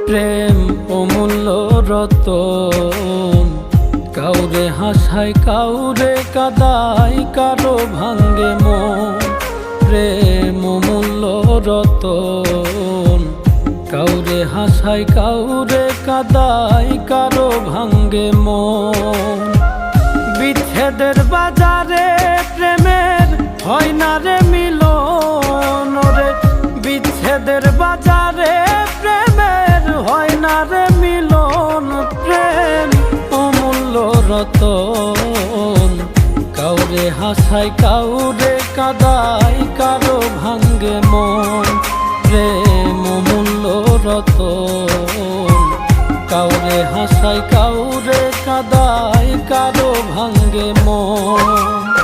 প্রেম অমূল্য রতন, কাউরে হাসায় কাউরে কাদায়, কারো ভাঙ্গে মন। প্রেম অমূল্য রতন, কাউরে হাসায় কাউরে কাদায়, কারো ভাঙ্গে মন। বিচ্ছেদের বাজারে প্রেমের হয় না রে মিলন রে, বিচ্ছেদের বাজারে প্রেমের হয় না রে মিলন। প্রেম অমূল্য রতন, কাউরে হাসায় কাউরে কাদায়, কারো ভাঙ্গে মন। প্রেম অমূল্য রতন, কাউরে হাসায় কাউরে কাদায়, কারো ভাঙ্গে মন।